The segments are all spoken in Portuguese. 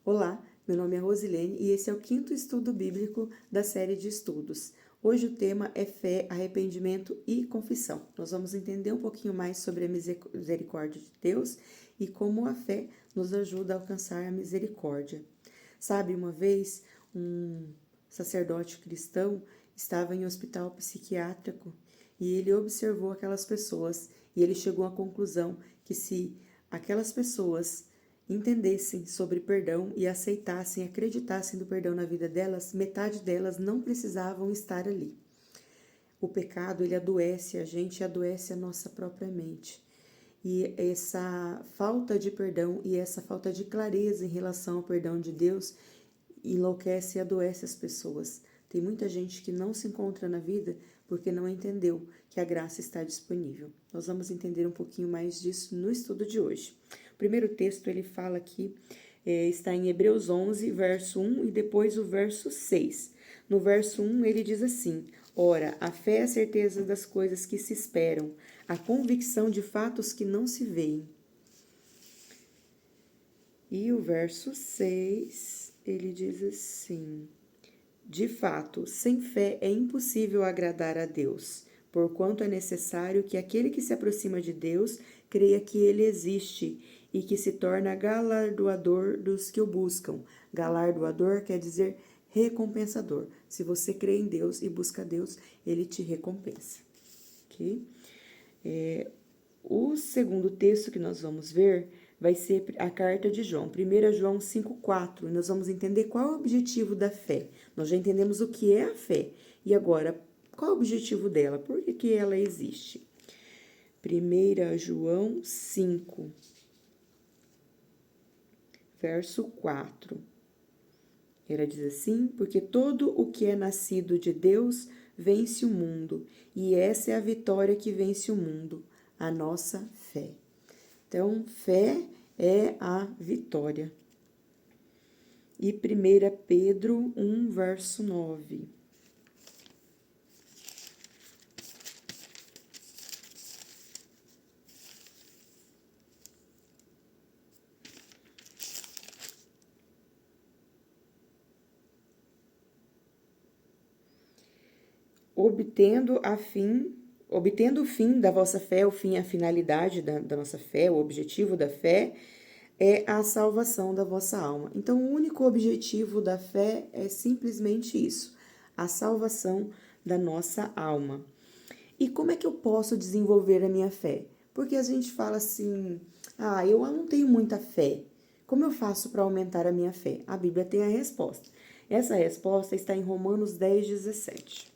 Olá, meu nome é Rosilene e esse é o quinto estudo bíblico da série de estudos. Hoje o tema é fé, arrependimento e confissão. Nós vamos entender um pouquinho mais sobre a misericórdia de Deus e como a fé nos ajuda a alcançar a misericórdia. Sabe, uma vez um sacerdote cristão estava em um hospital psiquiátrico e ele observou aquelas pessoas e ele chegou à conclusão que se aquelas pessoas entendessem sobre perdão e aceitassem, acreditassem do perdão na vida delas, metade delas não precisavam estar ali. O pecado, ele adoece a gente e adoece a nossa própria mente. E essa falta de perdão e essa falta de clareza em relação ao perdão de Deus enlouquece e adoece as pessoas. Tem muita gente que não se encontra na vida porque não entendeu que a graça está disponível. Nós vamos entender um pouquinho mais disso no estudo de hoje. O primeiro texto, ele fala aqui, está em Hebreus 11, verso 1 e depois o verso 6. No verso 1, ele diz assim: Ora, a fé é a certeza das coisas que se esperam, a convicção de fatos que não se veem. E o verso 6, ele diz assim: De fato, sem fé é impossível agradar a Deus, porquanto é necessário que aquele que se aproxima de Deus creia que ele existe e que se torna galardoador dos que o buscam. Galardoador quer dizer recompensador. Se você crê em Deus e busca Deus, ele te recompensa. Ok? O segundo texto que nós vamos ver vai ser a carta de João, 1 João 5,4. E nós vamos entender qual é o objetivo da fé. Nós já entendemos o que é a fé. E agora, qual é o objetivo dela? Por que ela existe? 1 João 5, verso 4. Ela diz assim: Porque todo o que é nascido de Deus vence o mundo, e essa é a vitória que vence o mundo, a nossa fé. Então, fé é a vitória. E 1 Pedro 1, verso 9. Obtendo o fim da vossa fé, o fim é a finalidade da nossa fé, o objetivo da fé é a salvação da vossa alma. Então, o único objetivo da fé é simplesmente isso, a salvação da nossa alma. E como é que eu posso desenvolver a minha fé? Porque a gente fala assim, eu não tenho muita fé. Como eu faço para aumentar a minha fé? A Bíblia tem a resposta. Essa resposta está em Romanos 10, 17.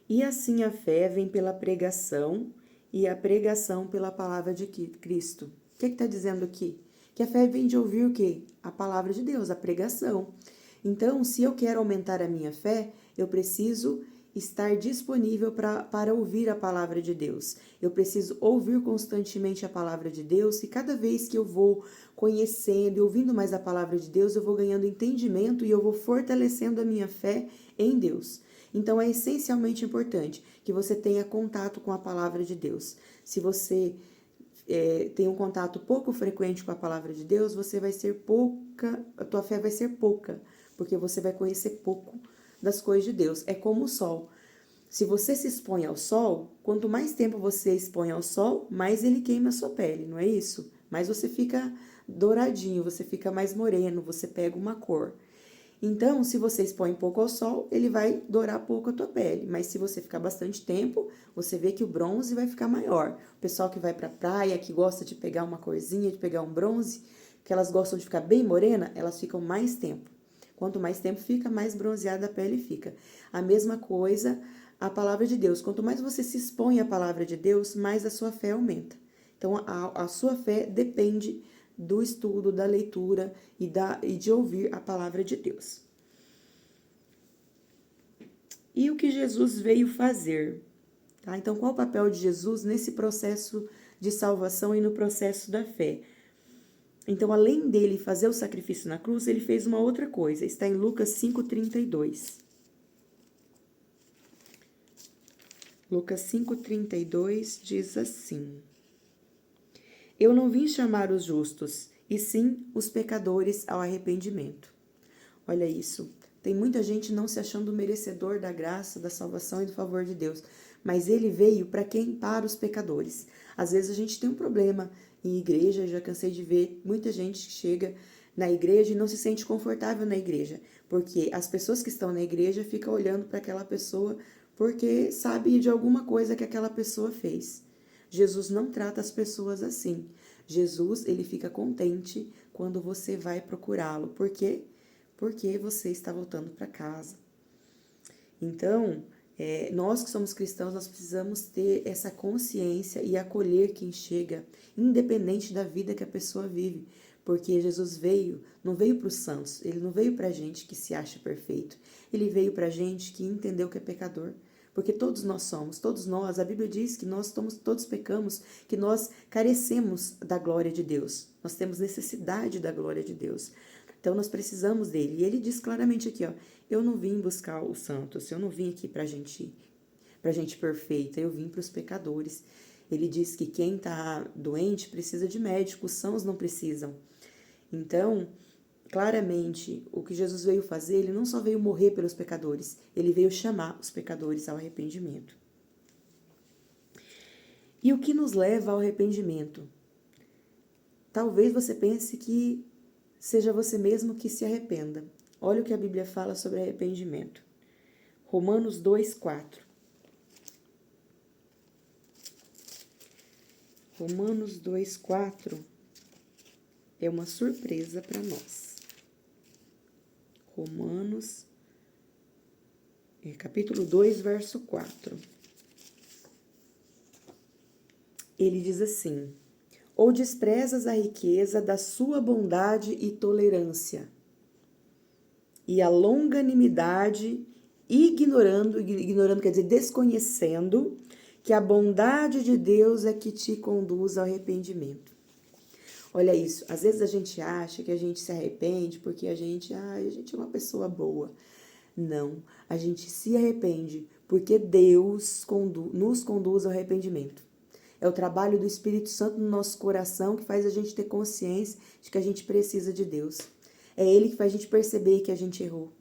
E assim a fé vem pela pregação, e a pregação pela palavra de Cristo. O que está dizendo aqui? Que a fé vem de ouvir o quê? A palavra de Deus, a pregação. Então, se eu quero aumentar a minha fé, eu preciso estar disponível para ouvir a palavra de Deus. Eu preciso ouvir constantemente a palavra de Deus, e cada vez que eu vou conhecendo e ouvindo mais a palavra de Deus, eu vou ganhando entendimento e eu vou fortalecendo a minha fé em Deus. Então, é essencialmente importante que você tenha contato com a palavra de Deus. Se você tem um contato pouco frequente com a palavra de Deus, você vai ser pouca, a tua fé vai ser pouca, porque você vai conhecer pouco das coisas de Deus. É como o sol. Se você se expõe ao sol, quanto mais tempo você expõe ao sol, mais ele queima a sua pele, não é isso? Mais você fica douradinho, você fica mais moreno, você pega uma cor. Então, se você expõe pouco ao sol, ele vai dourar pouco a tua pele. Mas se você ficar bastante tempo, você vê que o bronze vai ficar maior. O pessoal que vai pra praia, que gosta de pegar uma corzinha, de pegar um bronze, que elas gostam de ficar bem morena, elas ficam mais tempo. Quanto mais tempo fica, mais bronzeada a pele fica. A mesma coisa, a palavra de Deus. Quanto mais você se expõe à palavra de Deus, mais a sua fé aumenta. Então, a sua fé depende do estudo, da leitura e de ouvir a palavra de Deus. E o que Jesus veio fazer? Tá? Então, qual o papel de Jesus nesse processo de salvação e no processo da fé? Então, além dele fazer o sacrifício na cruz, ele fez uma outra coisa. Está em Lucas 5,32. Lucas 5,32 diz assim: Eu não vim chamar os justos, e sim os pecadores ao arrependimento. Olha isso. Tem muita gente não se achando merecedor da graça, da salvação e do favor de Deus. Mas ele veio para quem? Para os pecadores. Às vezes a gente tem um problema em igreja, já cansei de ver muita gente que chega na igreja e não se sente confortável na igreja. Porque as pessoas que estão na igreja ficam olhando para aquela pessoa porque sabe de alguma coisa que aquela pessoa fez. Jesus não trata as pessoas assim. Jesus, ele fica contente quando você vai procurá-lo. Por quê? Porque você está voltando para casa. Então, nós que somos cristãos, nós precisamos ter essa consciência e acolher quem chega, independente da vida que a pessoa vive. Porque Jesus não veio para os santos, ele não veio para a gente que se acha perfeito. Ele veio para a gente que entendeu que é pecador. Porque todos nós, a Bíblia diz que todos pecamos, que nós carecemos da glória de Deus. Nós temos necessidade da glória de Deus. Então nós precisamos dele. E ele diz claramente aqui, ó, eu não vim buscar os santos, eu não vim aqui pra gente perfeita, eu vim para os pecadores. Ele diz que quem está doente precisa de médico, os sãos não precisam. Então, claramente, o que Jesus veio fazer, ele não só veio morrer pelos pecadores, ele veio chamar os pecadores ao arrependimento. E o que nos leva ao arrependimento? Talvez você pense que seja você mesmo que se arrependa. Olha o que a Bíblia fala sobre arrependimento. Romanos 2,4. Romanos 2,4 é uma surpresa para nós. Romanos, capítulo 2, verso 4. Ele diz assim: ou desprezas a riqueza da sua bondade e tolerância, e a longanimidade, ignorando quer dizer desconhecendo, que a bondade de Deus é que te conduz ao arrependimento. Olha isso, às vezes a gente acha que a gente se arrepende porque a gente é uma pessoa boa. Não, a gente se arrepende porque Deus nos conduz ao arrependimento. É o trabalho do Espírito Santo no nosso coração que faz a gente ter consciência de que a gente precisa de Deus. É Ele que faz a gente perceber que a gente errou.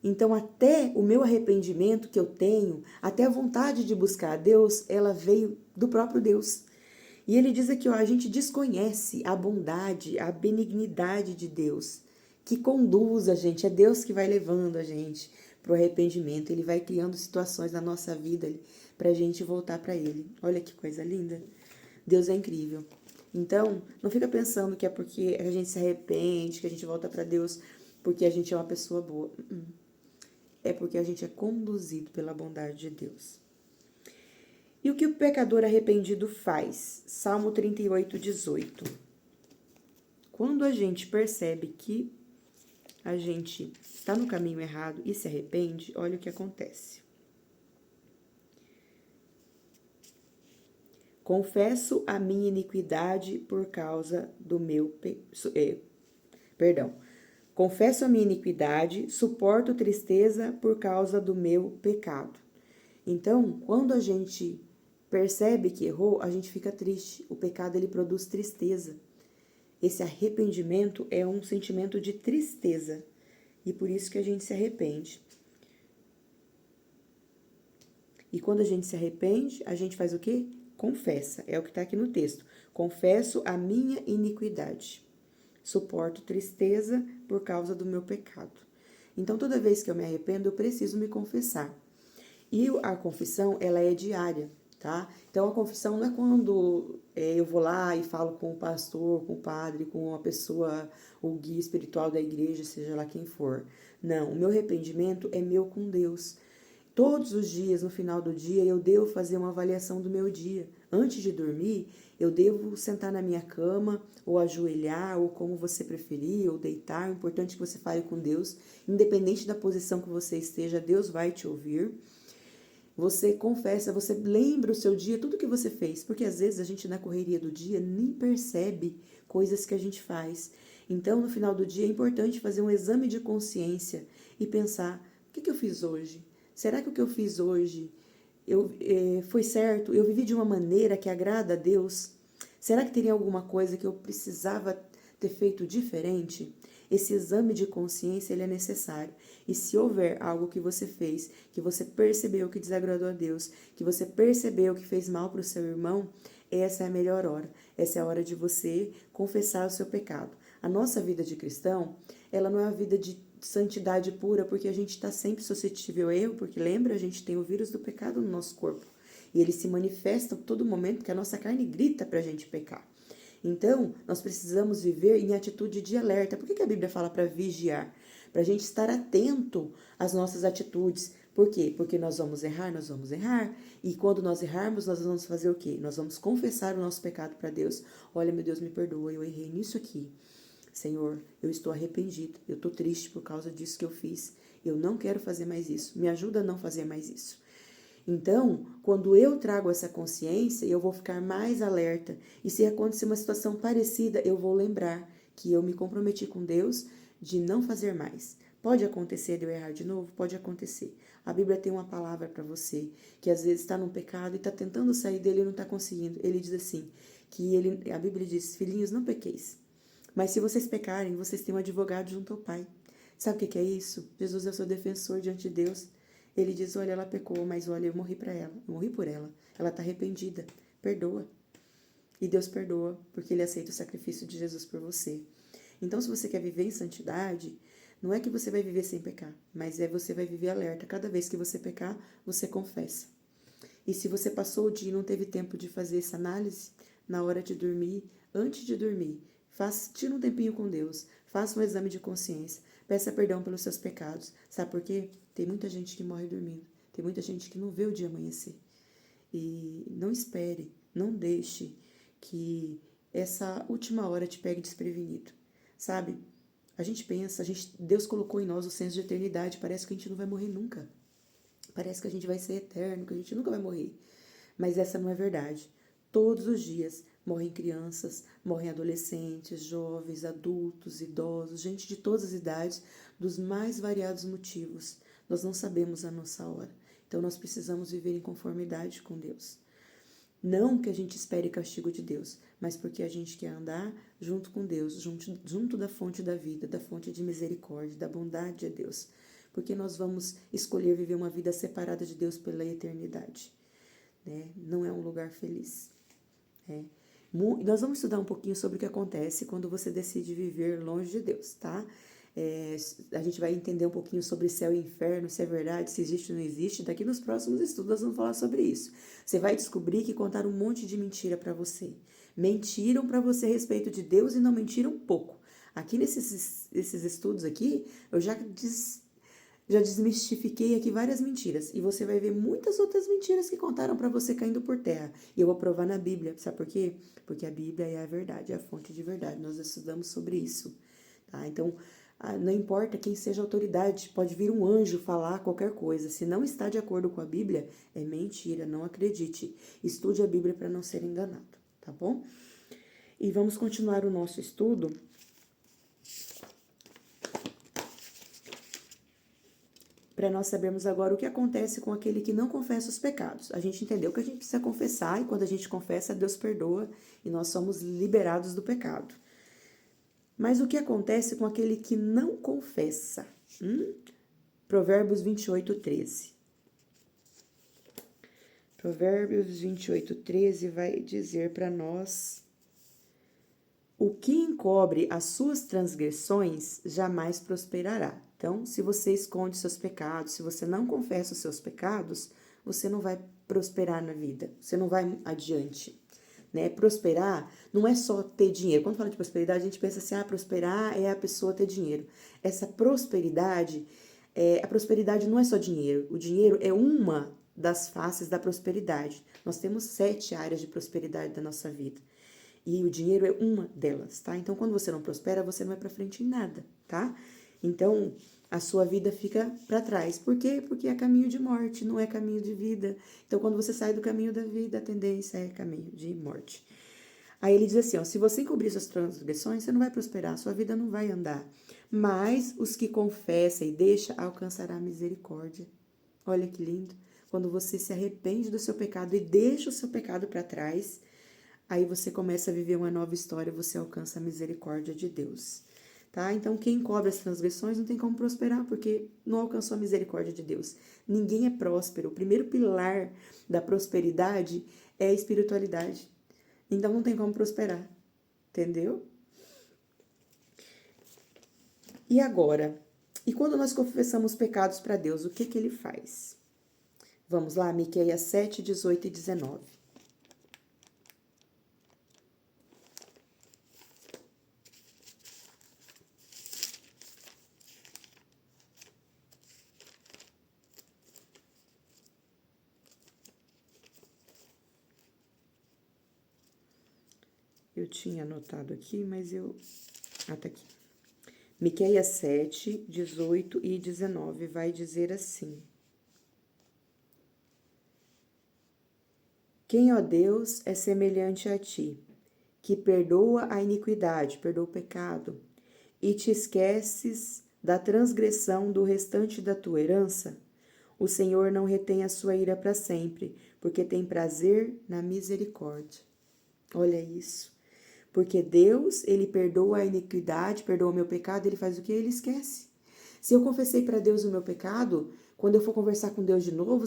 Então, até o meu arrependimento que eu tenho, até a vontade de buscar a Deus, ela veio do próprio Deus. E ele diz aqui, ó, a gente desconhece a bondade, a benignidade de Deus, que conduz a gente, é Deus que vai levando a gente para o arrependimento, ele vai criando situações na nossa vida para a gente voltar para ele. Olha que coisa linda. Deus é incrível. Então, não fica pensando que é porque a gente se arrepende, que a gente volta para Deus porque a gente é uma pessoa boa. É porque a gente é conduzido pela bondade de Deus. E o que o pecador arrependido faz? Salmo 38, 18. Quando a gente percebe que a gente está no caminho errado e se arrepende, olha o que acontece. Confesso a minha iniquidade por causa do meu... Confesso a minha iniquidade, suporto tristeza por causa do meu pecado. Então, quando a gente percebe que errou, a gente fica triste. O pecado, ele produz tristeza. Esse arrependimento é um sentimento de tristeza. E por isso que a gente se arrepende. E quando a gente se arrepende, a gente faz o quê? Confessa. É o que está aqui no texto. Confesso a minha iniquidade. Suporto tristeza por causa do meu pecado. Então, toda vez que eu me arrependo, eu preciso me confessar. E a confissão, ela é diária, tá? Então, a confissão não é quando eu vou lá e falo com o pastor, com o padre, com a pessoa, o guia espiritual da igreja, seja lá quem for. Não, o meu arrependimento é meu com Deus. Todos os dias, no final do dia, eu devo fazer uma avaliação do meu dia. Antes de dormir, eu devo sentar na minha cama, ou ajoelhar, ou como você preferir, ou deitar. O importante é que você fale com Deus. Independente da posição que você esteja, Deus vai te ouvir. Você confessa, você lembra o seu dia, tudo que você fez. Porque às vezes a gente na correria do dia nem percebe coisas que a gente faz. Então, no final do dia, é importante fazer um exame de consciência e pensar: o que eu fiz hoje? Será que o que eu fiz hoje foi certo? Eu vivi de uma maneira que agrada a Deus? Será que teria alguma coisa que eu precisava ter feito diferente? Esse exame de consciência ele é necessário. E se houver algo que você fez, que você percebeu que desagradou a Deus, que você percebeu que fez mal para o seu irmão, essa é a melhor hora. Essa é a hora de você confessar o seu pecado. A nossa vida de cristão, ela não é uma vida de santidade pura, porque a gente está sempre suscetível a erro, porque lembra, a gente tem o vírus do pecado no nosso corpo. E ele se manifesta a todo momento, porque a nossa carne grita para a gente pecar. Então, nós precisamos viver em atitude de alerta. Por que a Bíblia fala para vigiar? Para a gente estar atento às nossas atitudes. Por quê? Porque nós vamos errar. E quando nós errarmos, nós vamos fazer o quê? Nós vamos confessar o nosso pecado para Deus. Olha, meu Deus, me perdoa, eu errei nisso aqui. Senhor, eu estou arrependido, eu estou triste por causa disso que eu fiz. Eu não quero fazer mais isso. Me ajuda a não fazer mais isso. Então, quando eu trago essa consciência, eu vou ficar mais alerta. E se acontecer uma situação parecida, eu vou lembrar que eu me comprometi com Deus de não fazer mais. Pode acontecer de eu errar de novo? Pode acontecer. A Bíblia tem uma palavra para você, que às vezes está num pecado e está tentando sair dele e não está conseguindo. Ele diz assim, a Bíblia diz: filhinhos, não pequeis. Mas se vocês pecarem, vocês têm um advogado junto ao Pai. Sabe o que é isso? Jesus é o seu defensor diante de Deus. Ele diz: olha, ela pecou, mas olha, eu morri para ela. Eu morri por ela. Ela está arrependida. Perdoa. E Deus perdoa, porque Ele aceita o sacrifício de Jesus por você. Então, se você quer viver em santidade, não é que você vai viver sem pecar, mas você vai viver alerta. Cada vez que você pecar, você confessa. E se você passou o dia e não teve tempo de fazer essa análise, na hora de dormir, antes de dormir, tira um tempinho com Deus, faça um exame de consciência, peça perdão pelos seus pecados. Sabe por quê? Tem muita gente que morre dormindo, tem muita gente que não vê o dia amanhecer. E não espere, não deixe que essa última hora te pegue desprevenido. Sabe? A gente pensa, Deus colocou em nós o senso de eternidade, parece que a gente não vai morrer nunca. Parece que a gente vai ser eterno, que a gente nunca vai morrer. Mas essa não é verdade. Todos os dias morrem crianças, morrem adolescentes, jovens, adultos, idosos, gente de todas as idades, dos mais variados motivos. Nós não sabemos a nossa hora. Então nós precisamos viver em conformidade com Deus. Não que a gente espere castigo de Deus, mas porque a gente quer andar junto com Deus, junto da fonte da vida, da fonte de misericórdia, da bondade de Deus. Porque nós vamos escolher viver uma vida separada de Deus pela eternidade. Né? Não é um lugar feliz. Nós vamos estudar um pouquinho sobre o que acontece quando você decide viver longe de Deus, tá? A gente vai entender um pouquinho sobre céu e inferno, se é verdade, se existe ou não existe. Daqui nos próximos estudos nós vamos falar sobre isso. Você vai descobrir que contaram um monte de mentira para você. Mentiram para você a respeito de Deus e não mentiram pouco. Aqui nesses estudos aqui, eu já desmistifiquei aqui várias mentiras. E você vai ver muitas outras mentiras que contaram para você caindo por terra. E eu vou provar na Bíblia. Sabe por quê? Porque a Bíblia é a verdade, é a fonte de verdade. Nós estudamos sobre isso. Tá? Então, não importa quem seja a autoridade, pode vir um anjo falar qualquer coisa. Se não está de acordo com a Bíblia, é mentira, não acredite. Estude a Bíblia para não ser enganado, tá bom? E vamos continuar o nosso estudo. Para nós sabermos agora o que acontece com aquele que não confessa os pecados. A gente entendeu que a gente precisa confessar, e quando a gente confessa, Deus perdoa, e nós somos liberados do pecado. Mas o que acontece com aquele que não confessa? Provérbios 28, 13. Provérbios 28, 13 vai dizer para nós: o que encobre as suas transgressões jamais prosperará. Então, se você esconde seus pecados, se você não confessa os seus pecados, você não vai prosperar na vida, você não vai adiante. Né? Prosperar não é só ter dinheiro. Quando fala de prosperidade, a gente pensa assim, prosperar é a pessoa ter dinheiro. Essa prosperidade, a prosperidade não é só dinheiro. O dinheiro é uma das faces da prosperidade. Nós temos 7 áreas de prosperidade da nossa vida. E o dinheiro é uma delas, tá? Então, quando você não prospera, você não vai pra frente em nada, tá? Então, a sua vida fica para trás. Por quê? Porque é caminho de morte, não é caminho de vida. Então, quando você sai do caminho da vida, a tendência é caminho de morte. Aí ele diz assim, ó, se você encobrir suas transgressões, você não vai prosperar, sua vida não vai andar. Mas os que confessam e deixam, alcançará misericórdia. Olha que lindo. Quando você se arrepende do seu pecado e deixa o seu pecado para trás, aí você começa a viver uma nova história, você alcança a misericórdia de Deus. Tá? Então, quem cobre as transgressões não tem como prosperar, porque não alcançou a misericórdia de Deus. Ninguém é próspero. O primeiro pilar da prosperidade é a espiritualidade. Então, não tem como prosperar. Entendeu? E agora? E quando nós confessamos pecados para Deus, o que que ele faz? Vamos lá, Miqueias 7, 18 e 19. Eu tinha anotado aqui, mas eu... Ah, tá aqui. Miqueias 7, 18 e 19 vai dizer assim: Quem, ó Deus, é semelhante a ti, que perdoa a iniquidade, perdoa o pecado, e te esqueces da transgressão do restante da tua herança? O Senhor não retém a sua ira para sempre, porque tem prazer na misericórdia. Olha isso. Porque Deus, ele perdoa a iniquidade, perdoa o meu pecado, ele faz o que? Ele esquece. Se eu confessei para Deus o meu pecado, quando eu for conversar com Deus de novo,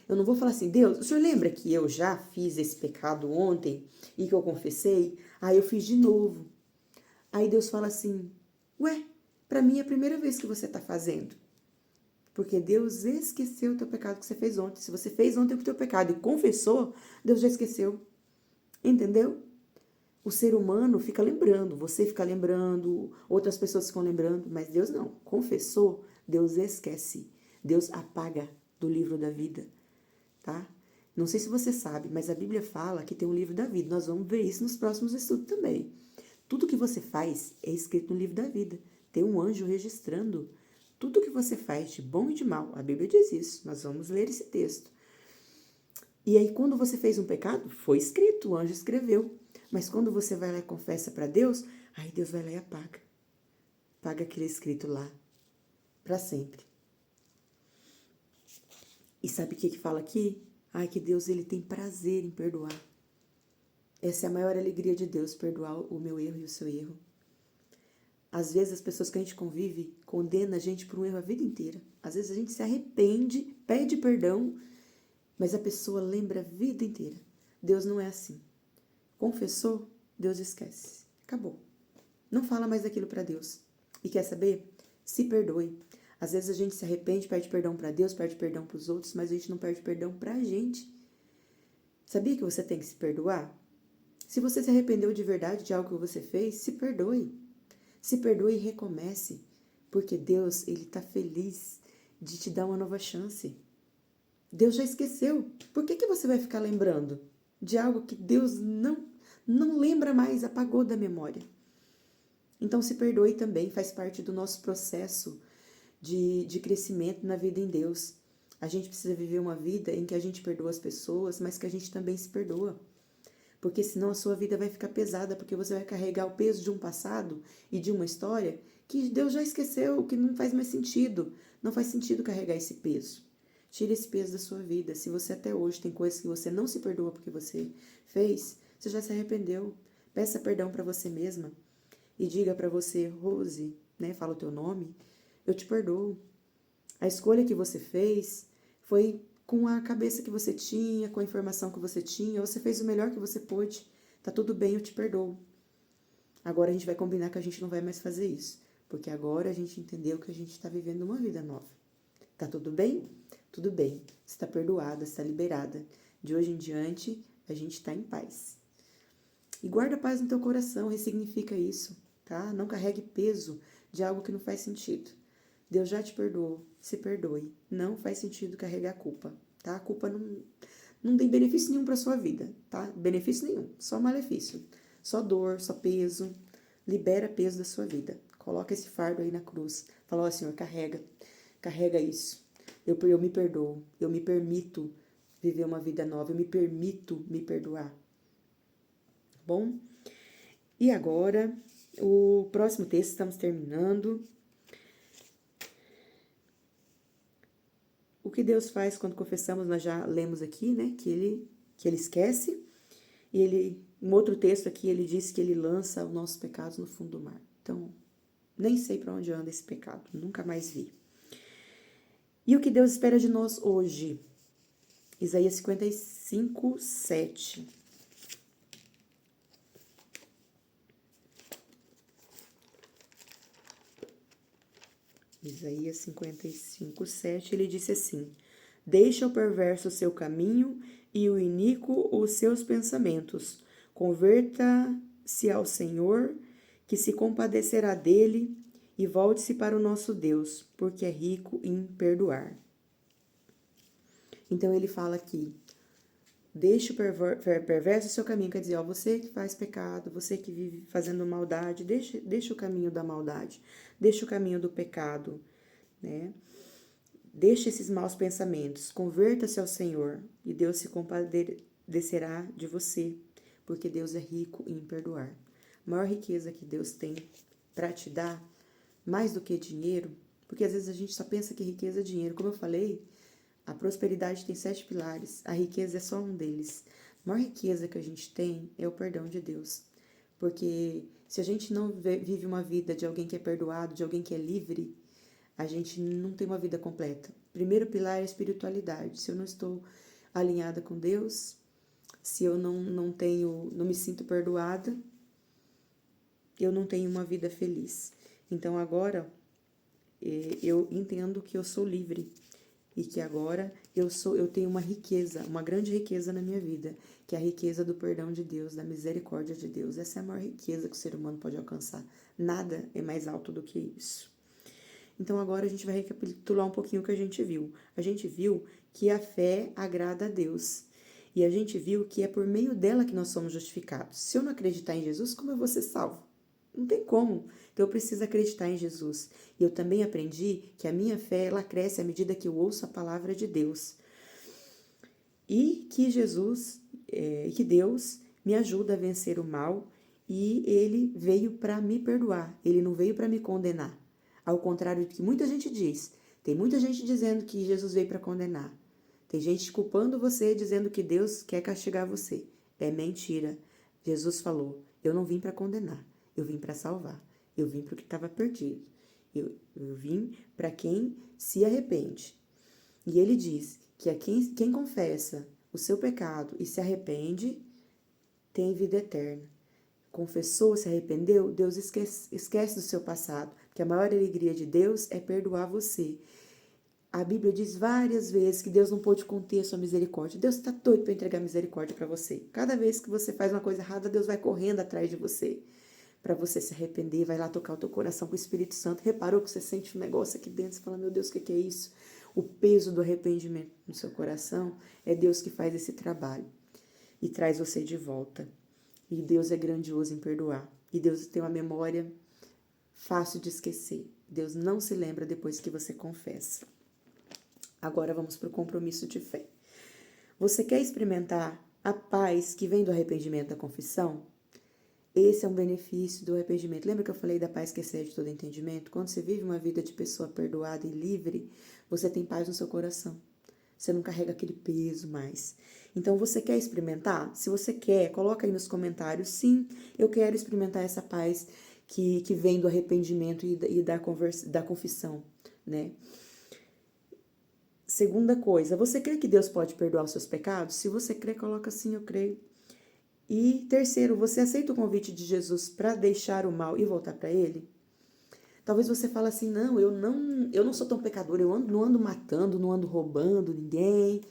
eu não vou falar assim, Deus, o senhor lembra que eu já fiz esse pecado ontem e que eu confessei? Aí eu fiz de novo. Aí Deus fala assim, ué, para mim é a primeira vez que você está fazendo. Porque Deus esqueceu o teu pecado que você fez ontem. Se você fez ontem o teu pecado e confessou, Deus já esqueceu. Entendeu? O ser humano fica lembrando, você fica lembrando, outras pessoas ficam lembrando, mas Deus não. Confessou, Deus esquece. Deus apaga do livro da vida, tá? Não sei se você sabe, mas a Bíblia fala que tem um livro da vida. Nós vamos ver isso nos próximos estudos também. Tudo que você faz é escrito no livro da vida. Tem um anjo registrando tudo que você faz, de bom e de mal. A Bíblia diz isso. Nós vamos ler esse texto. E aí, quando você fez um pecado, foi escrito, o anjo escreveu. Mas quando você vai lá e confessa para Deus, aí Deus vai lá e apaga. Apaga aquele escrito lá, para sempre. E sabe o que fala aqui? Ai, que Deus, ele tem prazer em perdoar. Essa é a maior alegria de Deus, perdoar o meu erro e o seu erro. Às vezes as pessoas que a gente convive condenam a gente por um erro a vida inteira. Às vezes a gente se arrepende, pede perdão, mas a pessoa lembra a vida inteira. Deus não é assim. Confessou, Deus esquece. Acabou. Não fala mais daquilo para Deus. E quer saber? Se perdoe. Às vezes a gente se arrepende, pede perdão para Deus, pede perdão para os outros, mas a gente não pede perdão para a gente. Sabia que você tem que se perdoar? Se você se arrependeu de verdade de algo que você fez, se perdoe. Se perdoe e recomece, porque Deus, ele está feliz de te dar uma nova chance. Deus já esqueceu. Por que você vai ficar lembrando de algo que Deus não lembra mais, apagou da memória? Então se perdoe também, faz parte do nosso processo de crescimento na vida em Deus. A gente precisa viver uma vida em que a gente perdoa as pessoas, mas que a gente também se perdoa. Porque senão a sua vida vai ficar pesada, porque você vai carregar o peso de um passado e de uma história que Deus já esqueceu, que não faz mais sentido. Não faz sentido carregar esse peso. Tire esse peso da sua vida. Se você até hoje tem coisas que você não se perdoa porque você fez, você já se arrependeu. Peça perdão para você mesma e diga para você, Rose, né? Fala o teu nome, eu te perdoo. A escolha que você fez foi com a cabeça que você tinha, com a informação que você tinha, você fez o melhor que você pôde. Tá tudo bem, eu te perdoo. Agora a gente vai combinar que a gente não vai mais fazer isso, porque agora a gente entendeu que a gente está vivendo uma vida nova. Tá tudo bem? Tudo bem. Você está perdoada, está liberada. De hoje em diante, a gente está em paz. E guarda a paz no teu coração, ressignifica isso, tá? Não carregue peso de algo que não faz sentido. Deus já te perdoou, se perdoe. Não faz sentido carregar a culpa, tá? A culpa não tem benefício nenhum para sua vida, tá? Benefício nenhum, só malefício. Só dor, só peso. Libera peso da sua vida. Coloca esse fardo aí na cruz. Fala, ó, Senhor, carrega isso. Eu me perdoo, eu me permito viver uma vida nova, eu me permito me perdoar. Bom? E agora, o próximo texto, estamos terminando. O que Deus faz quando confessamos, nós já lemos aqui, né? Que ele esquece. E um outro texto aqui, ele diz que ele lança os nossos pecados no fundo do mar. Então, nem sei para onde anda esse pecado, nunca mais vi. E o que Deus espera de nós hoje? Isaías 55, 7. Isaías 55, 7, ele disse assim: Deixa o perverso o seu caminho e o iníquo os seus pensamentos. Converta-se ao Senhor, que se compadecerá dele, e volte-se para o nosso Deus, porque é rico em perdoar. Então ele fala aqui: deixe o perverso o seu caminho, quer dizer, ó, você que faz pecado, você que vive fazendo maldade, deixa o caminho da maldade, deixa o caminho do pecado, né? Deixe esses maus pensamentos, converta-se ao Senhor e Deus se compadecerá de você, porque Deus é rico em perdoar. A maior riqueza que Deus tem para te dar, mais do que dinheiro, porque às vezes a gente só pensa que riqueza é dinheiro. Como eu falei, a prosperidade tem 7 pilares, a riqueza é só um deles. A maior riqueza que a gente tem é o perdão de Deus. Porque se a gente não vive uma vida de alguém que é perdoado, de alguém que é livre, a gente não tem uma vida completa. Primeiro pilar é a espiritualidade. Se eu não estou alinhada com Deus, se eu não me sinto perdoada, eu não tenho uma vida feliz. Então agora eu entendo que eu sou livre e que agora eu tenho uma riqueza, uma grande riqueza na minha vida, que é a riqueza do perdão de Deus, da misericórdia de Deus. Essa é a maior riqueza que o ser humano pode alcançar. Nada é mais alto do que isso. Então agora a gente vai recapitular um pouquinho o que a gente viu. A gente viu que a fé agrada a Deus. E a gente viu que é por meio dela que nós somos justificados. Se eu não acreditar em Jesus, como eu vou ser salvo? Não tem como. Então eu preciso acreditar em Jesus. E eu também aprendi que a minha fé, ela cresce à medida que eu ouço a palavra de Deus. E que que Deus me ajuda a vencer o mal e ele veio para me perdoar. Ele não veio para me condenar. Ao contrário do que muita gente diz. Tem muita gente dizendo que Jesus veio para condenar. Tem gente culpando você, dizendo que Deus quer castigar você. É mentira. Jesus falou: eu não vim para condenar, eu vim para salvar. Eu vim para o que estava perdido. Eu vim para quem se arrepende. E ele diz que quem confessa o seu pecado e se arrepende, tem vida eterna. Confessou, se arrependeu, Deus esquece do seu passado, porque a maior alegria de Deus é perdoar você. A Bíblia diz várias vezes que Deus não pôde conter a sua misericórdia. Deus está doido para entregar misericórdia para você. Cada vez que você faz uma coisa errada, Deus vai correndo atrás de você, para você se arrepender, vai lá tocar o teu coração com o Espírito Santo. Reparou que você sente um negócio aqui dentro, você fala: meu Deus, o que é isso? O peso do arrependimento no seu coração, é Deus que faz esse trabalho e traz você de volta. E Deus é grandioso em perdoar. E Deus tem uma memória fácil de esquecer. Deus não se lembra depois que você confessa. Agora vamos para o compromisso de fé. Você quer experimentar a paz que vem do arrependimento da confissão? Esse é um benefício do arrependimento. Lembra que eu falei da paz que excede todo entendimento? Quando você vive uma vida de pessoa perdoada e livre, você tem paz no seu coração. Você não carrega aquele peso mais. Então, você quer experimentar? Se você quer, coloca aí nos comentários: sim, eu quero experimentar essa paz que vem do arrependimento e da confissão, né? Segunda coisa, você crê que Deus pode perdoar os seus pecados? Se você crê, coloca sim, eu creio. E terceiro, você aceita o convite de Jesus para deixar o mal e voltar para Ele? Talvez você fale assim: não, eu não sou tão pecador, não ando matando, não ando roubando ninguém.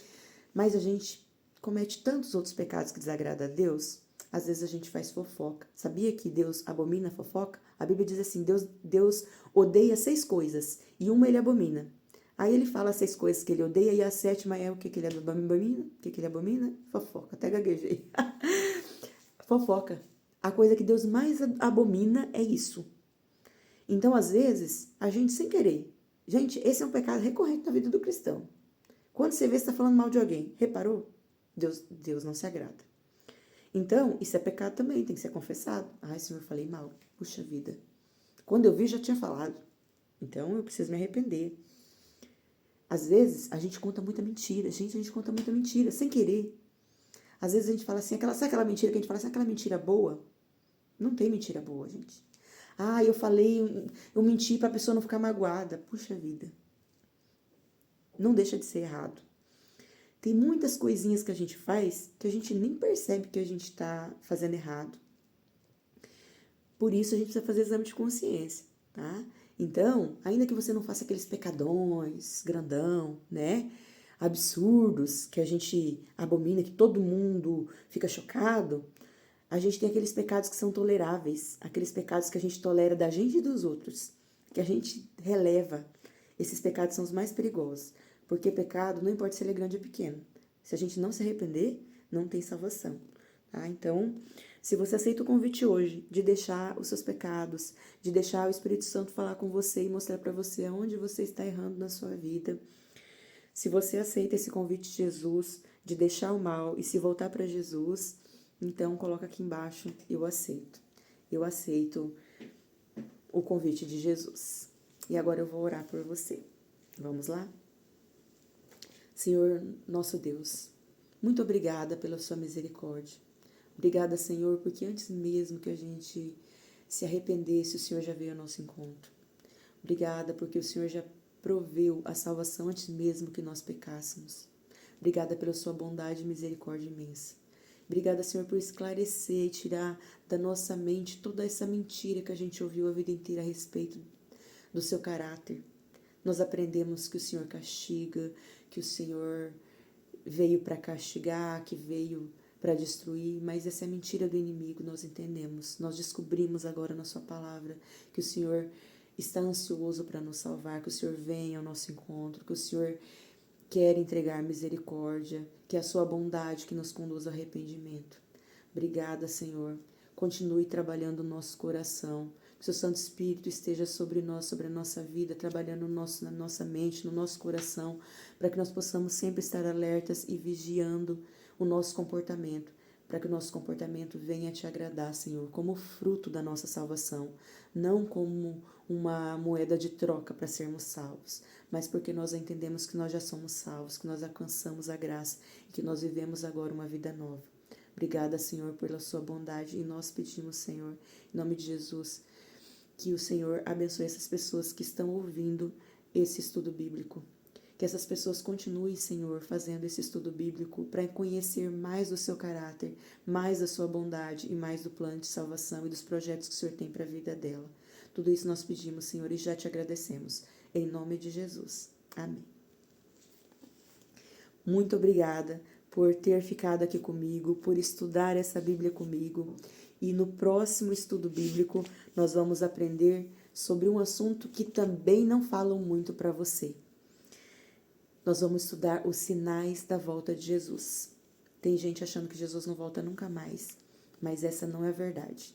Mas a gente comete tantos outros pecados que desagradam a Deus. Às vezes a gente faz fofoca. Sabia que Deus abomina a fofoca? A Bíblia diz assim: Deus odeia 6 coisas e uma ele abomina. Aí ele fala 6 coisas que ele odeia e a 7ª é o que ele abomina? O que ele abomina? Fofoca. Até gaguejei. Fofoca. A coisa que Deus mais abomina é isso. Então, às vezes, a gente sem querer. Gente, esse é um pecado recorrente na vida do cristão. Quando você vê, você está falando mal de alguém. Reparou? Deus não se agrada. Então, isso é pecado também, tem que ser confessado. Ai, Senhor, eu falei mal. Puxa vida. Quando eu vi, já tinha falado. Então, eu preciso me arrepender. Às vezes, a gente conta muita mentira. Gente, a gente conta muita mentira, sem querer. Às vezes a gente fala assim, sabe aquela mentira que a gente fala assim, aquela mentira boa? Não tem mentira boa, gente. Ah, eu menti pra pessoa não ficar magoada. Puxa vida. Não deixa de ser errado. Tem muitas coisinhas que a gente faz que a gente nem percebe que a gente está fazendo errado. Por isso a gente precisa fazer exame de consciência, tá? Então, ainda que você não faça aqueles pecadões grandão, né? Absurdos que a gente abomina, que todo mundo fica chocado, a gente tem aqueles pecados que são toleráveis, aqueles pecados que a gente tolera da gente e dos outros, que a gente releva. Esses pecados são os mais perigosos, porque pecado não importa se ele é grande ou pequeno. Se a gente não se arrepender, não tem salvação. Tá? Então, se você aceita o convite hoje de deixar os seus pecados, de deixar o Espírito Santo falar com você e mostrar para você aonde você está errando na sua vida, se você aceita esse convite de Jesus, de deixar o mal e se voltar para Jesus, então coloca aqui embaixo, eu aceito. Eu aceito o convite de Jesus. E agora eu vou orar por você. Vamos lá? Senhor, nosso Deus, muito obrigada pela sua misericórdia. Obrigada, Senhor, porque antes mesmo que a gente se arrependesse, o Senhor já veio ao nosso encontro. Obrigada porque o Senhor já proveu a salvação antes mesmo que nós pecássemos. Obrigada pela sua bondade e misericórdia imensa. Obrigada, Senhor, por esclarecer e tirar da nossa mente toda essa mentira que a gente ouviu a vida inteira a respeito do seu caráter. Nós aprendemos que o Senhor castiga, que o Senhor veio para castigar, que veio para destruir, mas essa é a mentira do inimigo, nós entendemos. Nós descobrimos agora na sua palavra que o Senhor está ansioso para nos salvar, que o Senhor venha ao nosso encontro, que o Senhor quer entregar misericórdia, que é a sua bondade que nos conduz ao arrependimento. Obrigada, Senhor. Continue trabalhando o nosso coração. Que o seu Santo Espírito esteja sobre nós, sobre a nossa vida, trabalhando na nossa mente, no nosso coração, para que nós possamos sempre estar alertas e vigiando o nosso comportamento, para que o nosso comportamento venha te agradar, Senhor, como fruto da nossa salvação, não como uma moeda de troca para sermos salvos, mas porque nós entendemos que nós já somos salvos, que nós alcançamos a graça e que nós vivemos agora uma vida nova. Obrigada, Senhor, pela sua bondade, e nós pedimos, Senhor, em nome de Jesus, que o Senhor abençoe essas pessoas que estão ouvindo esse estudo bíblico. Que essas pessoas continuem, Senhor, fazendo esse estudo bíblico para conhecer mais do seu caráter, mais da sua bondade e mais do plano de salvação e dos projetos que o Senhor tem para a vida dela. Tudo isso nós pedimos, Senhor, e já te agradecemos. Em nome de Jesus. Amém. Muito obrigada por ter ficado aqui comigo, por estudar essa Bíblia comigo. E no próximo estudo bíblico, nós vamos aprender sobre um assunto que também não falam muito para você. Nós vamos estudar os sinais da volta de Jesus. Tem gente achando que Jesus não volta nunca mais, mas essa não é a verdade.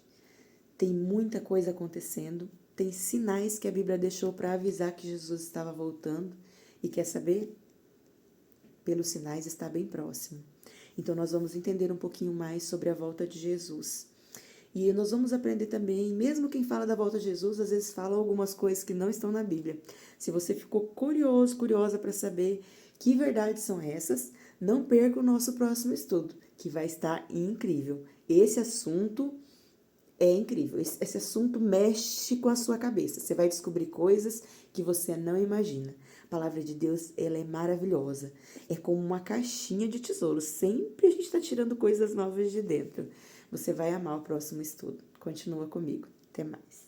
Tem muita coisa acontecendo, tem sinais que a Bíblia deixou para avisar que Jesus estava voltando. E quer saber? Pelos sinais está bem próximo. Então nós vamos entender um pouquinho mais sobre a volta de Jesus. E nós vamos aprender também, mesmo quem fala da volta de Jesus, às vezes fala algumas coisas que não estão na Bíblia. Se você ficou curiosa para saber que verdades são essas, não perca o nosso próximo estudo, que vai estar incrível. Esse assunto é incrível. Esse assunto mexe com a sua cabeça. Você vai descobrir coisas que você não imagina. A palavra de Deus, ela é maravilhosa. É como uma caixinha de tesouro. Sempre a gente está tirando coisas novas de dentro. Você vai amar o próximo estudo. Continua comigo. Até mais.